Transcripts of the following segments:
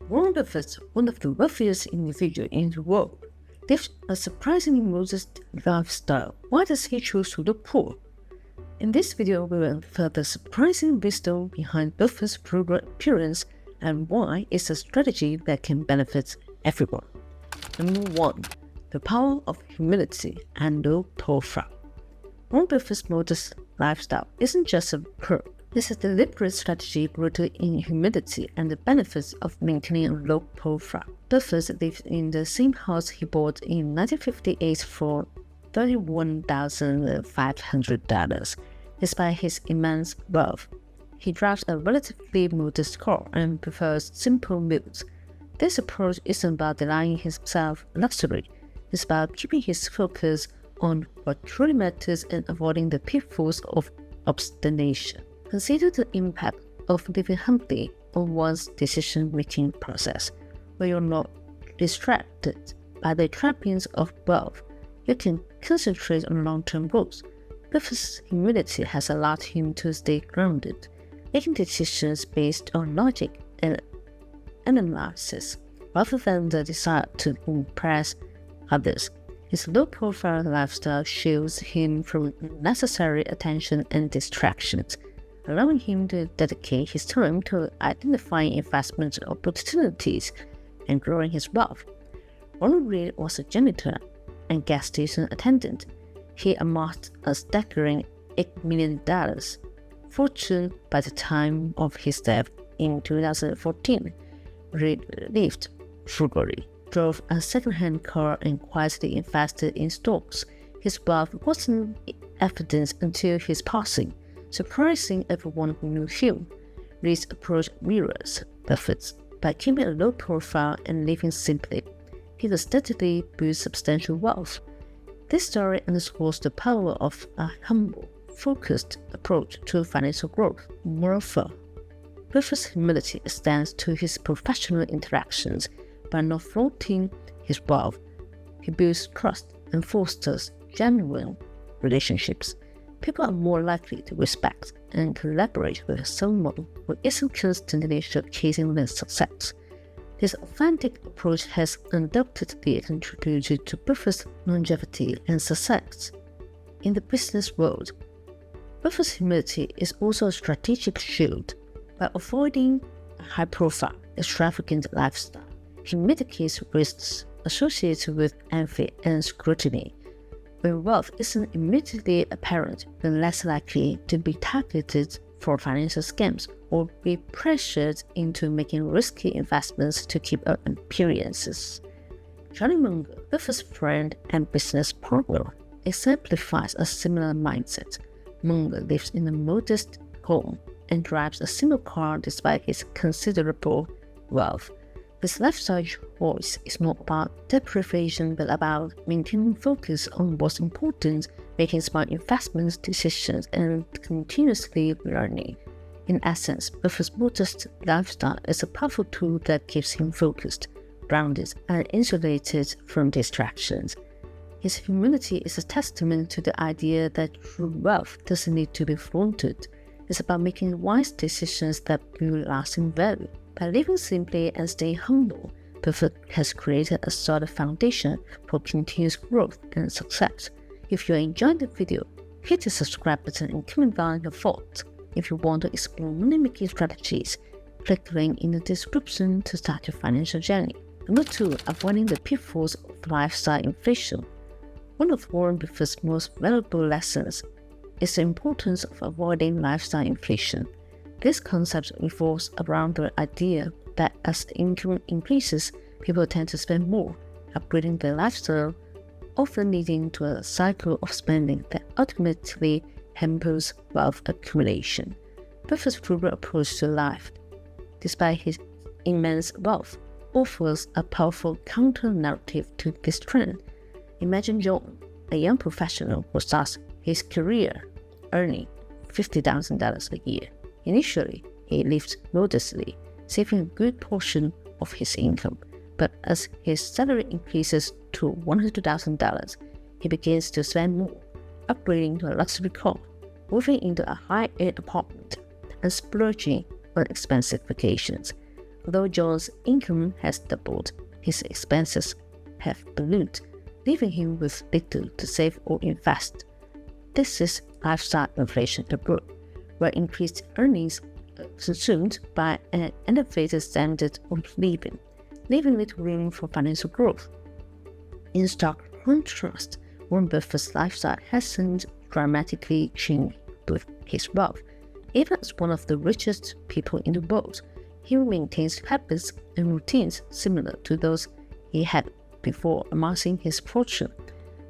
Warren Buffett, one of the wealthiest individuals in the world, lives a surprisingly modest lifestyle. Why does he choose to look poor? In this video, we will uncover the surprising wisdom behind Buffett's frugal appearance and why it's a strategy that can benefit everyone. Number 1. The power of humility and low profile. Warren Buffett's modest lifestyle isn't just a perk. This is a deliberate strategy rooted in humility and the benefits of maintaining a low profile. Buffett lived in the same house he bought in 1958 for $31,500. Despite his immense wealth, he drives a relatively modest car and prefers simple meals. This approach isn't about denying himself luxury. It's about keeping his focus on what truly matters and avoiding the pitfalls of obstination. Consider the impact of living humbly on one's decision-making process. When you're not distracted by the trappings of wealth, you can concentrate on long-term goals. Buffett's humility has allowed him to stay grounded, making decisions based on logic and analysis, rather than the desire to impress others. His low-profile lifestyle shields him from unnecessary attention and distractions, allowing him to dedicate his time to identifying investment opportunities and growing his wealth. Warren Reed was a janitor and gas station attendant. He amassed a staggering $8 million fortune by the time of his death in 2014. Reed lived frugally, drove a second-hand car, and quietly invested in stocks. His wealth wasn't evident until his passing, surprising everyone who knew him. Reed's approach mirrors Buffett's. By keeping a low profile and living simply, he could steadily build substantial wealth. This story underscores the power of a humble, focused approach to financial growth. Moreover, Buffett's humility extends to his professional interactions. By not flaunting his wealth, he builds trust and fosters genuine relationships. People are more likely to respect and collaborate with someone who isn't constantly showcasing their success. This authentic approach has undoubtedly contributed to Buffett's longevity and success. In the business world, Buffett's humility is also a strategic shield. By avoiding a high-profile, extravagant lifestyle, he mitigates risks associated with envy and scrutiny. When wealth isn't immediately apparent, you're less likely to be targeted for financial scams or be pressured into making risky investments to keep up appearances. Charlie Munger, Buffett's friend and business partner, exemplifies a similar mindset. Munger lives in a modest home and drives a simple car despite his considerable wealth. His lifestyle choice is not about deprivation but about maintaining focus on what's important, making smart investment decisions, and continuously learning. In essence, Buffett's modest lifestyle is a powerful tool that keeps him focused, grounded, and insulated from distractions. His humility is a testament to the idea that true wealth doesn't need to be flaunted. It's about making wise decisions that build lasting value. By living simply and staying humble, Buffett has created a solid foundation for continuous growth and success. If you enjoyed the video, hit the subscribe button and comment down your thoughts. If you want to explore money-making strategies, click the link in the description to start your financial journey. Number 2. Avoiding the pitfalls of lifestyle inflation. One of Warren Buffett's most valuable lessons is the importance of avoiding lifestyle inflation. This concept revolves around the idea that as income increases, people tend to spend more, upgrading their lifestyle, often leading to a cycle of spending that ultimately hampers wealth accumulation. Buffett's frugal approach to life, despite his immense wealth, offers a powerful counter-narrative to this trend. Imagine John, a young professional who starts his career earning $50,000 a year. Initially, he lived modestly, saving a good portion of his income, but as his salary increases to $100,000, he begins to spend more, upgrading to a luxury car, moving into a high-end apartment, and splurging on expensive vacations. Although John's income has doubled, his expenses have ballooned, leaving him with little to save or invest. This is lifestyle inflation abroad, where increased earnings are consumed by an elevated standard of living, leaving little room for financial growth. In stark contrast, Warren Buffett's lifestyle hasn't dramatically changed with his wealth. Even as one of the richest people in the world, he maintains habits and routines similar to those he had before amassing his fortune.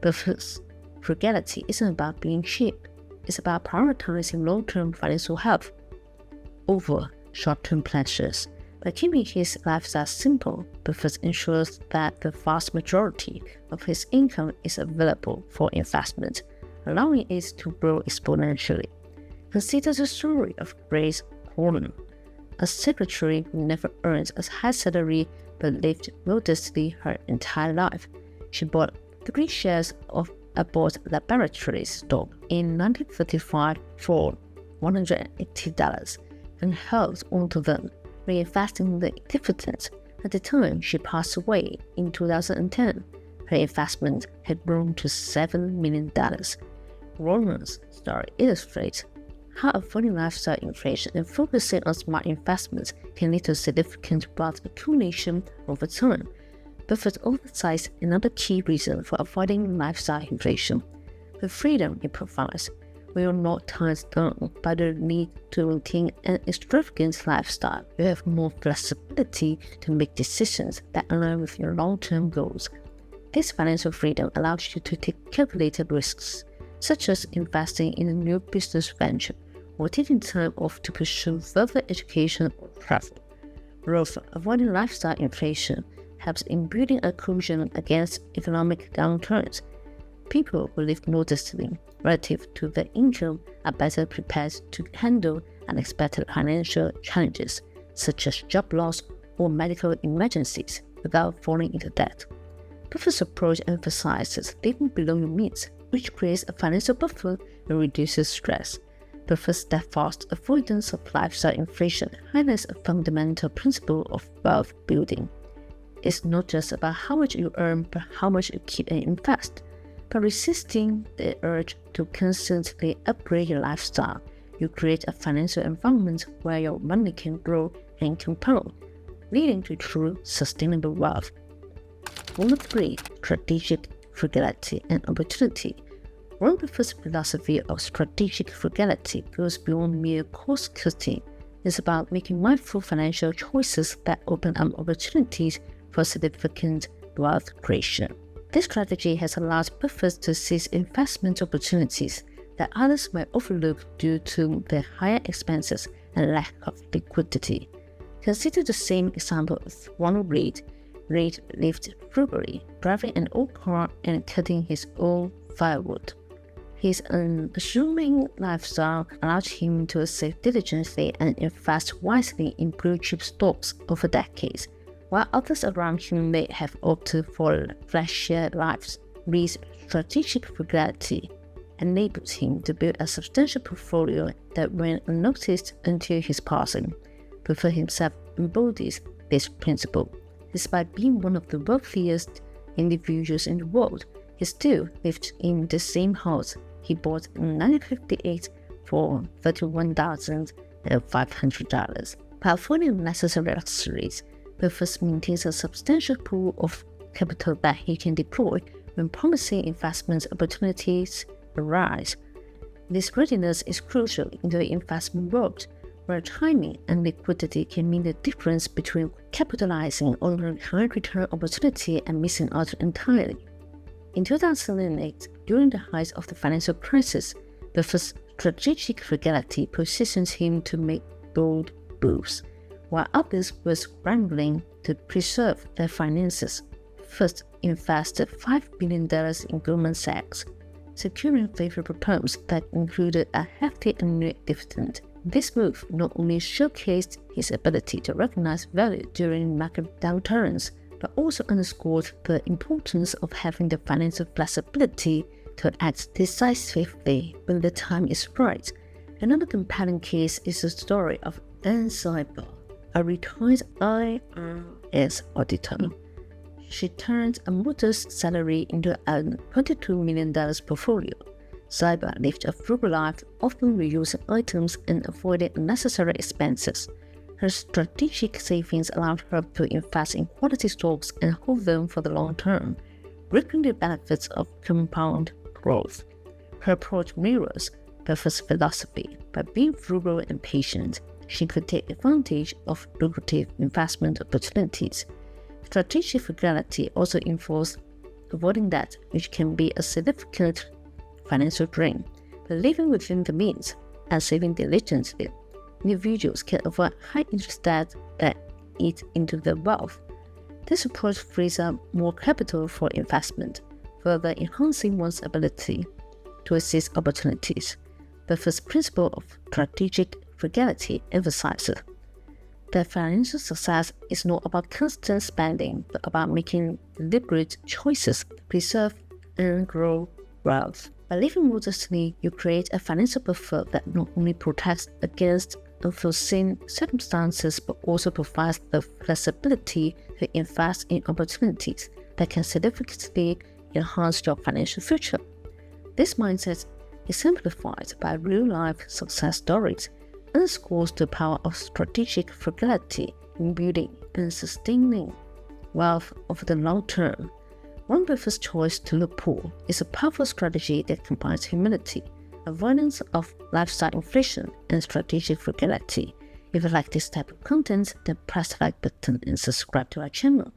Buffett's frugality isn't about being cheap, it's about prioritizing long-term financial health over short-term pleasures. By keeping his lifestyle simple, Buffett ensures that the vast majority of his income is available for investment, allowing it to grow exponentially. Consider the story of Grace Horner, a secretary who never earned a high salary but lived modestly her entire life. She bought 3 shares of Abbott Laboratories stock in 1935 for $180 and held onto them, reinvesting the dividends. At the time she passed away in 2010, her investment had grown to $7 million. Warren's story illustrates how avoiding lifestyle inflation and focusing on smart investments can lead to significant wealth accumulation over time. Buffett emphasized another key reason for avoiding lifestyle inflation: the freedom it provides. We are not tied down by the need to maintain an extravagant lifestyle. You have more flexibility to make decisions that align with your long-term goals. This financial freedom allows you to take calculated risks, such as investing in a new business venture or taking time off to pursue further education or travel. Moreover, avoiding lifestyle inflation helps in building a cushion against economic downturns. People who live modestly relative to their income are better prepared to handle unexpected financial challenges, such as job loss or medical emergencies, without falling into debt. Buffett's approach emphasizes living below your means, which creates a financial buffer and reduces stress. Buffett's steadfast avoidance of lifestyle inflation highlights a fundamental principle of wealth building. It's not just about how much you earn, but how much you keep and invest. By resisting the urge to constantly upgrade your lifestyle, you create a financial environment where your money can grow and compound, leading to true sustainable wealth. Number 3. Strategic frugality and opportunity. Warren Buffett's philosophy of strategic frugality goes beyond mere cost-cutting. It's about making mindful financial choices that open up opportunities for significant wealth creation. This strategy has allowed Buffett to seize investment opportunities that others might overlook due to their higher expenses and lack of liquidity. Consider the same example of Ronald Reid. Reid lived frugally, driving an old car and cutting his own firewood. His unassuming lifestyle allowed him to save diligently and invest wisely in blue-chip stocks over decades, while others around him may have opted for flashier lives. Reid's strategic frugality enabled him to build a substantial portfolio that went unnoticed until his passing. Buffett himself embodies this principle. Despite being one of the wealthiest individuals in the world, he still lived in the same house he bought in 1958 for $31,500. By avoiding unnecessary luxuries, Buffett maintains a substantial pool of capital that he can deploy when promising investment opportunities arise. This readiness is crucial in the investment world, where timing and liquidity can mean the difference between capitalizing on a high return opportunity and missing out entirely. In 2008, during the height of the financial crisis, Buffett's strategic frugality positions him to make bold moves, while others were scrambling to preserve their finances. Buffett invested $5 billion in Goldman Sachs, securing favorable terms that included a hefty annual dividend. This move not only showcased his ability to recognize value during market downturns, but also underscored the importance of having the financial flexibility to act decisively when the time is right. Another compelling case is the story of Untold, a retired IRS auditor. She turned a modest salary into a $22 million portfolio. Ziba lived a frugal life, often reusing items and avoiding unnecessary expenses. Her strategic savings allowed her to invest in quality stocks and hold them for the long term, reaping the benefits of compound growth. Her approach mirrors Buffett's philosophy. By being frugal and patient, she could take advantage of lucrative investment opportunities. Strategic frugality also involves avoiding debt, which can be a significant financial drain. By living within the means and saving diligently, individuals can avoid high-interest debt that eat into their wealth. This approach frees up more capital for investment, further enhancing one's ability to seize opportunities. Buffett's principle of strategic frugality emphasizes that financial success is not about constant spending, but about making deliberate choices to preserve and grow wealth. By living modestly, you create a financial buffer that not only protects against unforeseen circumstances, but also provides the flexibility to invest in opportunities that can significantly enhance your financial future. This mindset, exemplified by real-life success stories, underscores the power of strategic frugality in building and sustaining wealth over the long term. Warren Buffett's choice to look poor is a powerful strategy that combines humility, avoidance of lifestyle inflation, and strategic frugality. If you like this type of content, then press the like button and subscribe to our channel.